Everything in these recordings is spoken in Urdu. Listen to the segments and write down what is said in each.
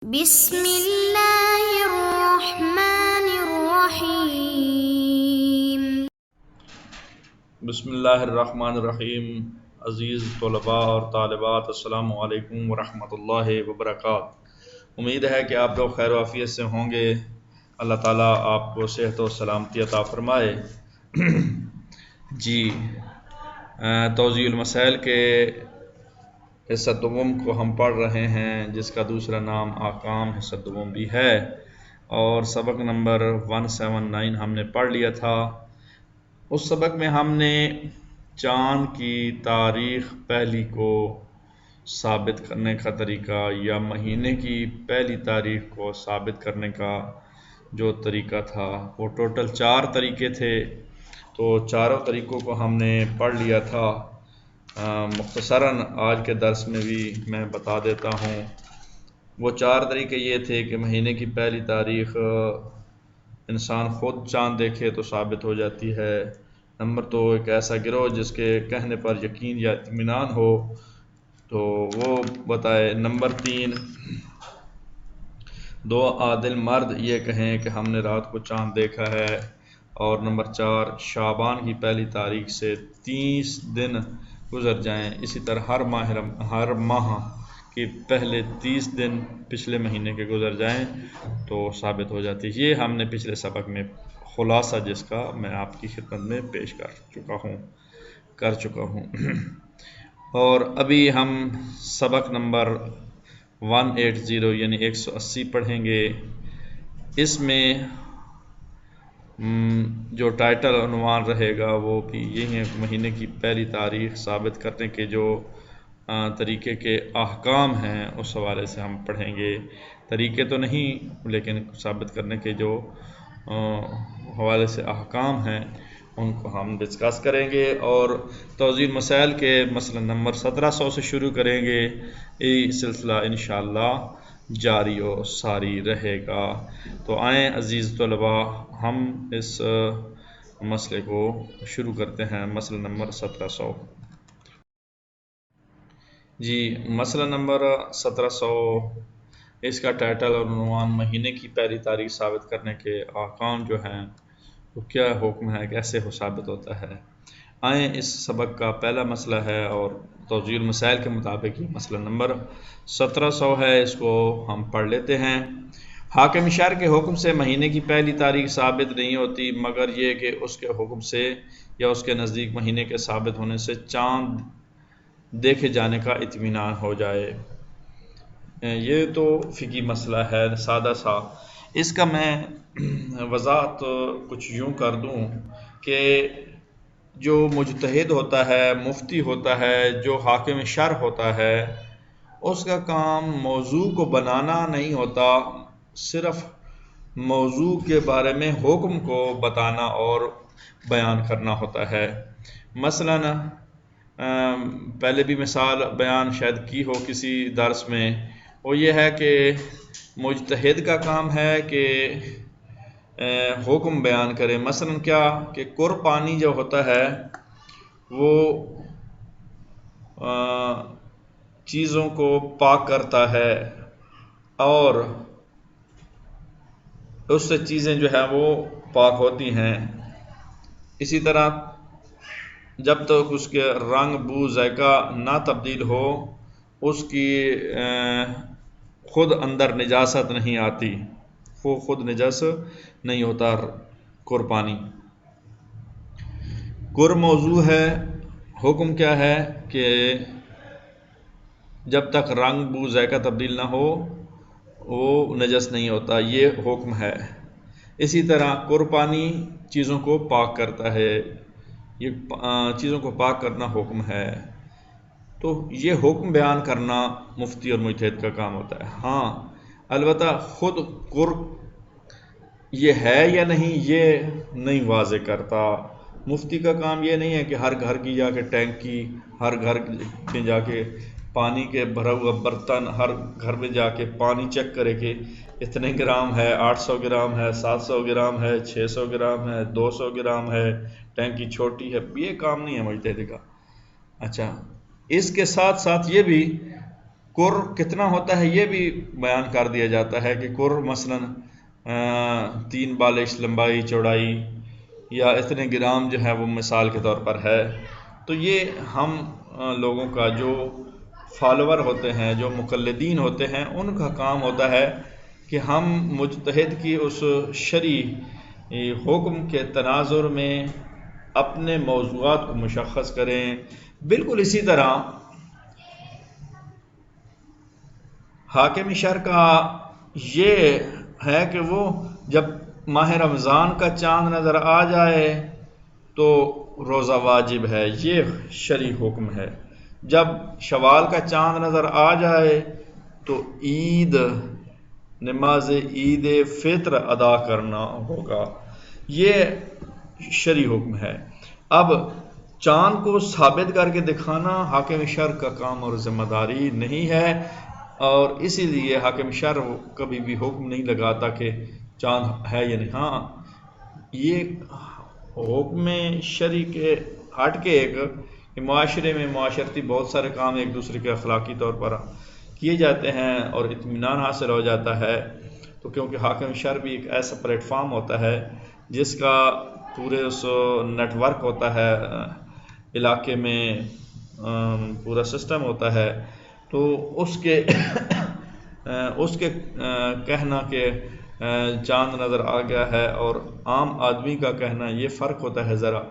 بسم اللہ الرحمن الرحیم۔ بسم اللہ الرحمن الرحیم۔ عزیز طلباء اور طالبات، السلام علیکم ورحمۃ اللہ وبرکاتہ۔ امید ہے کہ آپ لوگ خیر و عافیت سے ہوں گے۔ اللہ تعالیٰ آپ کو صحت و سلامتی عطا فرمائے۔ جی، توضیح المسائل کے حصہ دوم کو ہم پڑھ رہے ہیں، جس کا دوسرا نام احکام حصہ دوم بھی ہے، اور سبق نمبر 179 ہم نے پڑھ لیا تھا۔ اس سبق میں ہم نے چاند کی تاریخ پہلی کو ثابت کرنے کا طریقہ یا مہینے کی پہلی تاریخ کو ثابت کرنے کا جو طریقہ تھا، وہ ٹوٹل 4 طریقے تھے۔ تو چاروں طریقوں کو ہم نے پڑھ لیا تھا۔ مختصراً آج کے درس میں بھی میں بتا دیتا ہوں۔ وہ 4 طریقے یہ تھے کہ مہینے کی پہلی تاریخ انسان خود چاند دیکھے تو ثابت ہو جاتی ہے۔ نمبر 2، ایک ایسا گروہ جس کے کہنے پر یقین یا اطمینان ہو تو وہ بتائے۔ نمبر 3، 2 عادل مرد یہ کہیں کہ ہم نے رات کو چاند دیکھا ہے۔ اور نمبر 4، شعبان کی پہلی تاریخ سے 30 دن گزر جائیں، اسی طرح ہر ماہ کے پہلے 30 دن پچھلے مہینے کے گزر جائیں تو ثابت ہو جاتی ہے۔ یہ ہم نے پچھلے سبق میں خلاصہ جس کا میں آپ کی خدمت میں پیش کر چکا ہوں۔ اور ابھی ہم سبق نمبر 180 یعنی 180 پڑھیں گے۔ اس میں جو ٹائٹل عنوان رہے گا وہ بھی یہی ہے، مہینے کی پہلی تاریخ ثابت کرنے کے جو طریقے کے احکام ہیں اس حوالے سے ہم پڑھیں گے۔ طریقے تو نہیں لیکن ثابت کرنے کے جو حوالے سے احکام ہیں ان کو ہم ڈسکس کریں گے، اور توضیح مسائل کے مسئلہ نمبر 1700 سے شروع کریں گے۔ یہ سلسلہ انشاءاللہ جاری و ساری رہے گا۔ تو آئیں عزیز طلباء، ہم اس مسئلے کو شروع کرتے ہیں۔ مسئلہ نمبر 1700۔ جی، مسئلہ نمبر 1700، اس کا ٹائٹل اور عنوان مہینے کی پہلی تاریخ ثابت کرنے کے احکام جو ہیں وہ کیا حکم ہے، کیسے وہ ثابت ہوتا ہے۔ آئیں، اس سبق کا پہلا مسئلہ ہے اور توضیح المسائل کے مطابق یہ مسئلہ نمبر 1700 ہے، اس کو ہم پڑھ لیتے ہیں۔ حاکم شہر کے حکم سے مہینے کی پہلی تاریخ ثابت نہیں ہوتی مگر یہ کہ اس کے حکم سے یا اس کے نزدیک مہینے کے ثابت ہونے سے چاند دیکھے جانے کا اطمینان ہو جائے۔ یہ تو فقہی مسئلہ ہے سادہ سا۔ اس کا میں وضاحت کچھ یوں کر دوں کہ جو مجتہد ہوتا ہے، مفتی ہوتا ہے، جو حاکم شرع ہوتا ہے، اس کا کام موضوع کو بنانا نہیں ہوتا، صرف موضوع کے بارے میں حکم کو بتانا اور بیان کرنا ہوتا ہے۔ مثلاً پہلے بھی مثال بیان شاید کی ہو کسی درس میں، وہ یہ ہے کہ مجتہد کا کام ہے کہ حکم بیان کرے۔ مثلاً کیا کہ قربانی جو ہوتا ہے وہ چیزوں کو پاک کرتا ہے، اور اس سے چیزیں جو ہیں وہ پاک ہوتی ہیں۔ اسی طرح جب تک اس کے رنگ، بو، ذائقہ نہ تبدیل ہو، اس کی خود اندر نجاست نہیں آتی، وہ خود نجس نہیں ہوتا۔ قربانی موضوع ہے، حکم کیا ہے کہ جب تک رنگ، بو، ذائقہ تبدیل نہ ہو وہ نجس نہیں ہوتا، یہ حکم ہے۔ اسی طرح قربانی چیزوں کو پاک کرتا ہے، یہ چیزوں کو پاک کرنا حکم ہے۔ تو یہ حکم بیان کرنا مفتی اور مجتہد کا کام ہوتا ہے۔ ہاں البتہ خود قرب یہ ہے یا نہیں یہ نہیں واضح کرتا۔ مفتی کا کام یہ نہیں ہے کہ ہر گھر کی جا کے ٹینکی، ہر گھر میں جا کے پانی کے بھرا ہوا برتن، ہر گھر میں جا کے پانی چیک کرے کہ اتنے گرام ہے، 800 گرام ہے، 700 گرام ہے، 600 گرام ہے، 200 گرام ہے، ٹینکی چھوٹی ہے، یہ کام نہیں ہے مجتہد کا۔ اچھا، اس کے ساتھ ساتھ یہ بھی کر کتنا ہوتا ہے یہ بھی بیان کر دیا جاتا ہے کہ کر مثلاً 3 بالش لمبائی چوڑائی یا اتنے گرام جو ہے وہ مثال کے طور پر ہے. تو یہ ہم لوگوں کا جو فالوور ہوتے ہیں، جو مقلدین ہوتے ہیں، ان کا کام ہوتا ہے کہ ہم مجتہد کی اس شرعی حکم کے تناظر میں اپنے موضوعات کو مشخص کریں. بالکل اسی طرح حاکم شرع کا یہ ہے کہ وہ جب ماہ رمضان کا چاند نظر آ جائے تو روزہ واجب ہے، یہ شرعی حکم ہے. جب شوال کا چاند نظر آ جائے تو عید، نماز عید فطر ادا کرنا ہوگا، یہ شرعی حکم ہے. اب چاند کو ثابت کر کے دکھانا حاکم شرع کا کام اور ذمہ داری نہیں ہے، اور اسی لیے حاکم شرع کبھی بھی حکم نہیں لگاتا کہ چاند ہے یا نہیں. ہاں، یہ حکم شرعی کے ہٹ کے ایک کہ معاشرے میں معاشرتی بہت سارے کام ایک دوسرے کے اخلاقی طور پر کیے جاتے ہیں اور اطمینان حاصل ہو جاتا ہے. تو کیونکہ حاکم شرع بھی ایک ایسا پلیٹ فارم ہوتا ہے جس کا پورے اس نیٹ ورک ہوتا ہے، علاقے میں پورا سسٹم ہوتا ہے، تو اس کے کہنا کہ چاند نظر آ گیا ہے اور عام آدمی کا کہنا یہ فرق ہوتا ہے. ذرا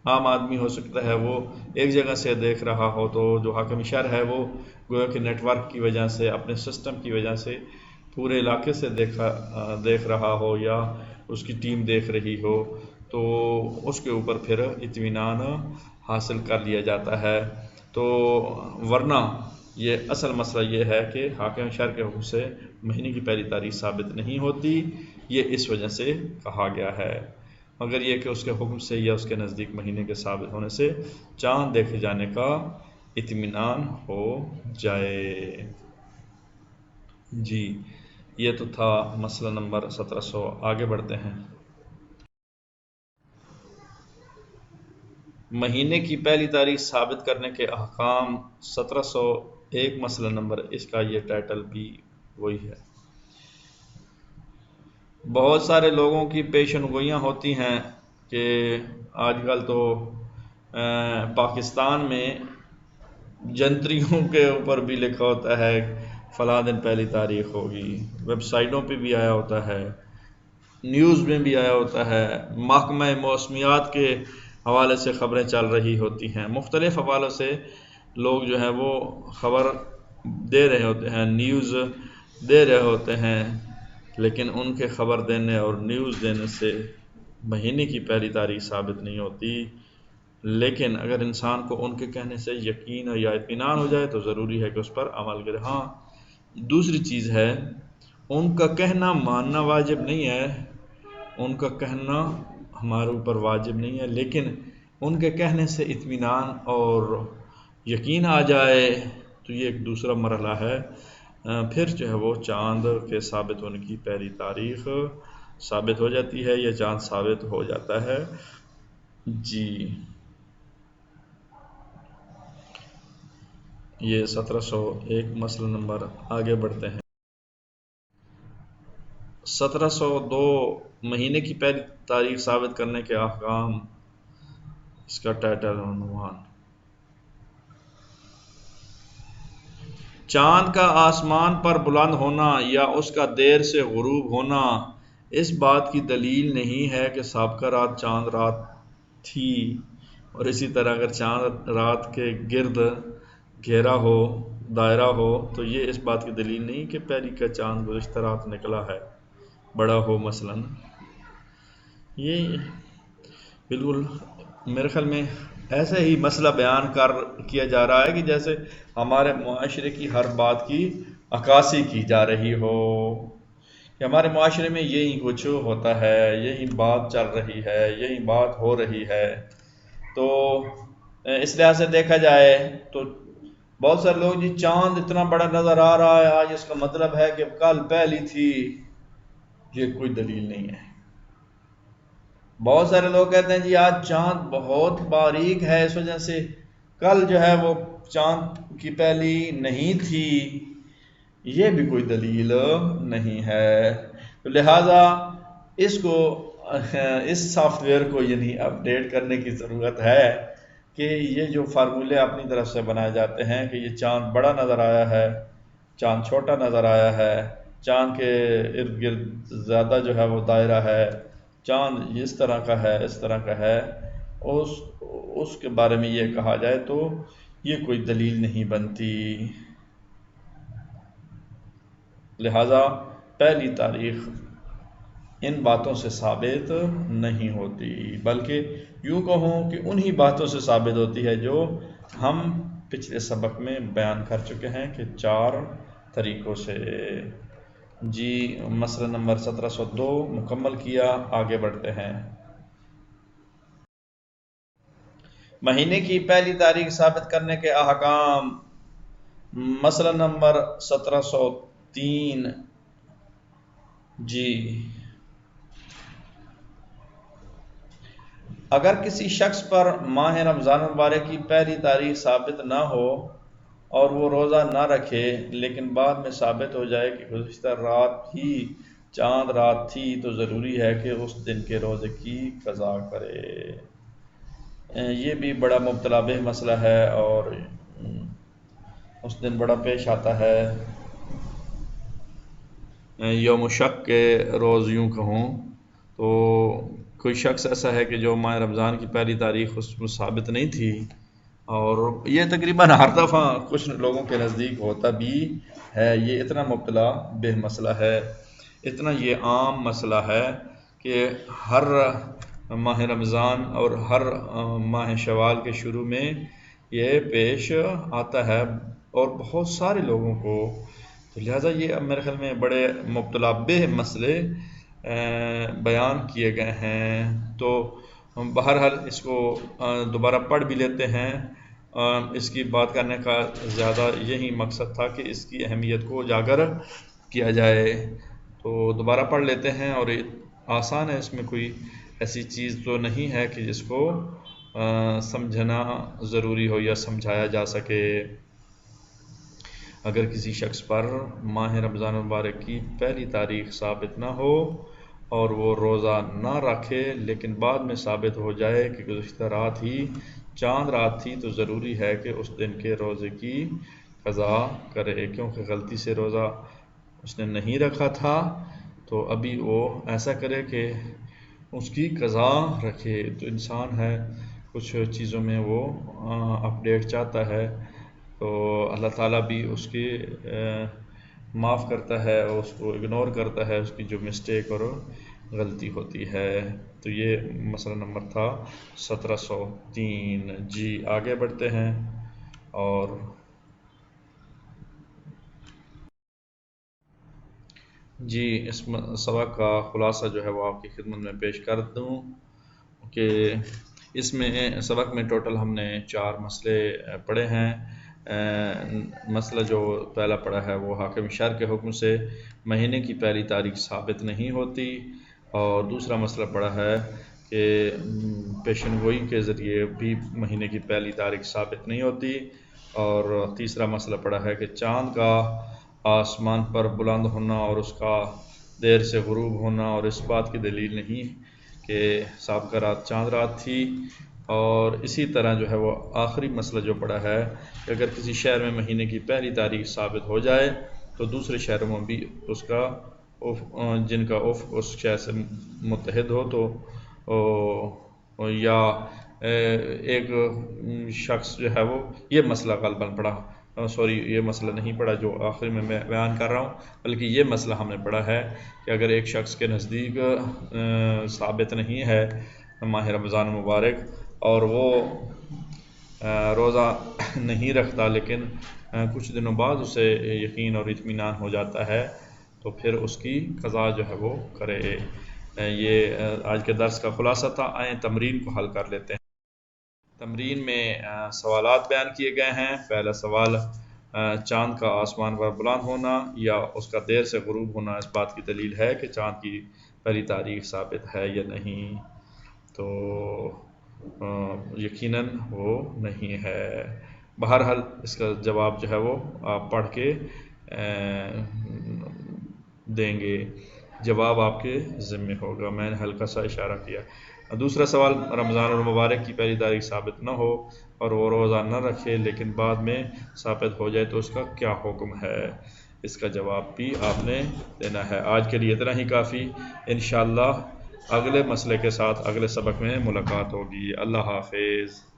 عام آدمی ہو سکتا ہے وہ ایک جگہ سے دیکھ رہا ہو، تو جو حاکم شرع ہے وہ گویا کہ نیٹ ورک کی وجہ سے، اپنے سسٹم کی وجہ سے پورے علاقے سے دیکھ رہا ہو یا اس کی ٹیم دیکھ رہی ہو، تو اس کے اوپر پھر اطمینان حاصل کر لیا جاتا ہے. تو ورنہ یہ اصل مسئلہ یہ ہے کہ حاکم شرع کے حکم سے مہینے کی پہلی تاریخ ثابت نہیں ہوتی، یہ اس وجہ سے کہا گیا ہے. مگر یہ کہ اس کے حکم سے یا اس کے نزدیک مہینے کے ثابت ہونے سے چاند دیکھے جانے کا اطمینان ہو جائے. جی، یہ تو تھا مسئلہ نمبر 1700. آگے بڑھتے ہیں. مہینے کی پہلی تاریخ ثابت کرنے کے احکام 1701 مسئلہ نمبر، اس کا یہ ٹائٹل بھی وہی ہے. بہت سارے لوگوں کی پیشن گوئیاں ہوتی ہیں کہ آج کل تو پاکستان میں جنتریوں کے اوپر بھی لکھا ہوتا ہے فلاں دن پہلی تاریخ ہوگی، ویب سائٹوں پہ بھی آیا ہوتا ہے، نیوز میں بھی آیا ہوتا ہے، محکمہ موسمیات کے حوالے سے خبریں چل رہی ہوتی ہیں، مختلف حوالوں سے لوگ جو ہیں وہ خبر دے رہے ہوتے ہیں، نیوز دے رہے ہوتے ہیں. لیکن ان کے خبر دینے اور نیوز دینے سے مہینے کی پہلی تاریخ ثابت نہیں ہوتی. لیکن اگر انسان کو ان کے کہنے سے یقین یا اطمینان ہو جائے تو ضروری ہے کہ اس پر عمل کرے. ہاں، دوسری چیز ہے، ان کا کہنا ماننا واجب نہیں ہے، ان کا کہنا ہمارے اوپر واجب نہیں ہے، لیکن ان کے کہنے سے اطمینان اور یقین آ جائے تو یہ ایک دوسرا مرحلہ ہے. پھر جو ہے وہ چاند کے ثابت ہونے کی پہلی تاریخ ثابت ہو جاتی ہے یا چاند ثابت ہو جاتا ہے. جی، یہ 1701 مسئلہ نمبر. آگے بڑھتے ہیں. 1702 مہینے کی پہلی تاریخ ثابت کرنے کے احکام، اس کا ٹائٹل عنوان. چاند کا آسمان پر بلند ہونا یا اس کا دیر سے غروب ہونا اس بات کی دلیل نہیں ہے کہ سابقہ رات چاند رات تھی، اور اسی طرح اگر چاند رات کے گرد گھیرا ہو، دائرہ ہو، تو یہ اس بات کی دلیل نہیں کہ پہلی کا چاند گزشتہ رات نکلا ہے، بڑا ہو مثلا. یہ بالکل میرے خیال میں ایسے ہی مسئلہ بیان کیا جا رہا ہے کہ جیسے ہمارے معاشرے کی ہر بات کی عکاسی کی جا رہی ہو، کہ ہمارے معاشرے میں یہی کچھ ہوتا ہے، یہی بات چل رہی ہے، یہی بات ہو رہی ہے. تو اس لحاظ سے دیکھا جائے تو بہت سارے لوگ جی چاند اتنا بڑا نظر آ رہا ہے آج، اس کا مطلب ہے کہ کل پہلی تھی. یہ کوئی دلیل نہیں ہے. بہت سارے لوگ کہتے ہیں جی آج چاند بہت باریک ہے، اس وجہ سے کل جو ہے وہ چاند کی پہلی نہیں تھی. یہ بھی کوئی دلیل نہیں ہے. تو لہٰذا اس کو اس سافٹ ویئر کو یعنی اپڈیٹ کرنے کی ضرورت ہے کہ یہ جو فارمولے اپنی طرف سے بنائے جاتے ہیں کہ یہ چاند بڑا نظر آیا ہے، چاند چھوٹا نظر آیا ہے، چاند کے ارد گرد زیادہ جو ہے وہ دائرہ ہے، چاند اس طرح کا ہے، اس طرح کا ہے، اس کے بارے میں یہ کہا جائے تو یہ کوئی دلیل نہیں بنتی. لہٰذا پہلی تاریخ ان باتوں سے ثابت نہیں ہوتی، بلکہ یوں کہوں کہ انہی باتوں سے ثابت ہوتی ہے جو ہم پچھلے سبق میں بیان کر چکے ہیں کہ 4 طریقوں سے. جی مسئلہ نمبر 1702 مکمل کیا، آگے بڑھتے ہیں. مہینے کی پہلی تاریخ ثابت کرنے کے احکام. مسئلہ نمبر 1703. جی اگر کسی شخص پر ماہ رمضان المبارک کی پہلی تاریخ ثابت نہ ہو اور وہ روزہ نہ رکھے، لیکن بعد میں ثابت ہو جائے کہ گزشتہ رات ہی چاند رات تھی، تو ضروری ہے کہ اس دن کے روزے کی قضا کرے. یہ بھی بڑا مبتلا بہ مسئلہ ہے اور اس دن بڑا پیش آتا ہے. یوم شک کے روز یوں کہوں تو کوئی شخص ایسا ہے کہ جو ماہ رمضان کی پہلی تاریخ اس میں ثابت نہیں تھی، اور یہ تقریباً ہر دفعہ کچھ لوگوں کے نزدیک ہوتا بھی ہے. یہ اتنا مبتلا بہ مسئلہ ہے، اتنا یہ عام مسئلہ ہے کہ ہر ماہ رمضان اور ہر ماہ شوال کے شروع میں یہ پیش آتا ہے اور بہت سارے لوگوں کو. تو لہٰذا یہ اب میرے خیال میں بڑے مبتلا بہ مسئلے بیان کیے گئے ہیں. تو بہرحال اس کو دوبارہ پڑھ بھی لیتے ہیں. اس کی بات کرنے کا زیادہ یہی مقصد تھا کہ اس کی اہمیت کو اجاگر کیا جائے. تو دوبارہ پڑھ لیتے ہیں، اور آسان ہے، اس میں کوئی ایسی چیز تو نہیں ہے کہ جس کو سمجھنا ضروری ہو یا سمجھایا جا سکے. اگر کسی شخص پر ماہ رمضان المبارک کی پہلی تاریخ ثابت نہ ہو اور وہ روزہ نہ رکھے، لیکن بعد میں ثابت ہو جائے کہ گزشتہ رات ہی چاند رات تھی، تو ضروری ہے کہ اس دن کے روزے کی قضا کرے. کیونکہ غلطی سے روزہ اس نے نہیں رکھا تھا، تو ابھی وہ ایسا کرے کہ اس کی قضا رکھے. تو انسان ہے، کچھ چیزوں میں وہ اپڈیٹ چاہتا ہے، تو اللہ تعالیٰ بھی اس کی معاف کرتا ہے اور اس کو اگنور کرتا ہے، اس کی جو مسٹیک اور غلطی ہوتی ہے. تو یہ مسئلہ نمبر تھا 1703. جی آگے بڑھتے ہیں. اور جی اس سبق کا خلاصہ جو ہے وہ آپ کی خدمت میں پیش کر دوں کہ اس میں سبق میں ٹوٹل ہم نے 4 مسئلے پڑھے ہیں. مسئلہ جو پہلا پڑھا ہے وہ حاکم شرع کے حکم سے مہینے کی پہلی تاریخ ثابت نہیں ہوتی، اور دوسرا مسئلہ پڑھا ہے کہ پیشن گوئی کے ذریعے بھی مہینے کی پہلی تاریخ ثابت نہیں ہوتی، اور تیسرا مسئلہ پڑھا ہے کہ چاند کا آسمان پر بلند ہونا اور اس کا دیر سے غروب ہونا اور اس بات کی دلیل نہیں کہ سابقہ رات چاند رات تھی. اور اسی طرح جو ہے وہ آخری مسئلہ جو پڑا ہے کہ اگر کسی شہر میں مہینے کی پہلی تاریخ ثابت ہو جائے تو دوسرے شہروں میں بھی اس کا جن کا افق اس شہر سے متحد ہو تو یا ایک شخص جو ہے وہ یہ مسئلہ غالباً پڑا، یہ مسئلہ نہیں پڑھا جو آخر میں بیان کر رہا ہوں، بلکہ یہ مسئلہ ہم نے پڑھا ہے کہ اگر ایک شخص کے نزدیک ثابت نہیں ہے ماہ رمضان مبارک اور وہ روزہ نہیں رکھتا، لیکن کچھ دنوں بعد اسے یقین اور اطمینان ہو جاتا ہے، تو پھر اس کی قضا جو ہے وہ کرے. یہ آج کے درس کا خلاصہ تھا. آئیں تمرین کو حل کر لیتے ہیں. تمرین میں سوالات بیان کیے گئے ہیں. پہلا سوال، چاند کا آسمان پر بلند ہونا یا اس کا دیر سے غروب ہونا اس بات کی دلیل ہے کہ چاند کی پہلی تاریخ ثابت ہے یا نہیں؟ تو یقیناً وہ نہیں ہے. بہرحال اس کا جواب جو ہے وہ آپ پڑھ کے دیں گے، جواب آپ کے ذمہ ہوگا۔ میں نے ہلکا سا اشارہ کیا۔ دوسرا سوال، رمضان المبارک کی پہلی تاریخ ثابت نہ ہو اور وہ روزہ نہ رکھے لیکن بعد میں ثابت ہو جائے تو اس کا کیا حکم ہے؟ اس کا جواب بھی آپ نے دینا ہے۔ آج کے لیے اتنا ہی کافی، انشاءاللہ اگلے مسئلے کے ساتھ اگلے سبق میں ملاقات ہوگی۔ اللہ حافظ۔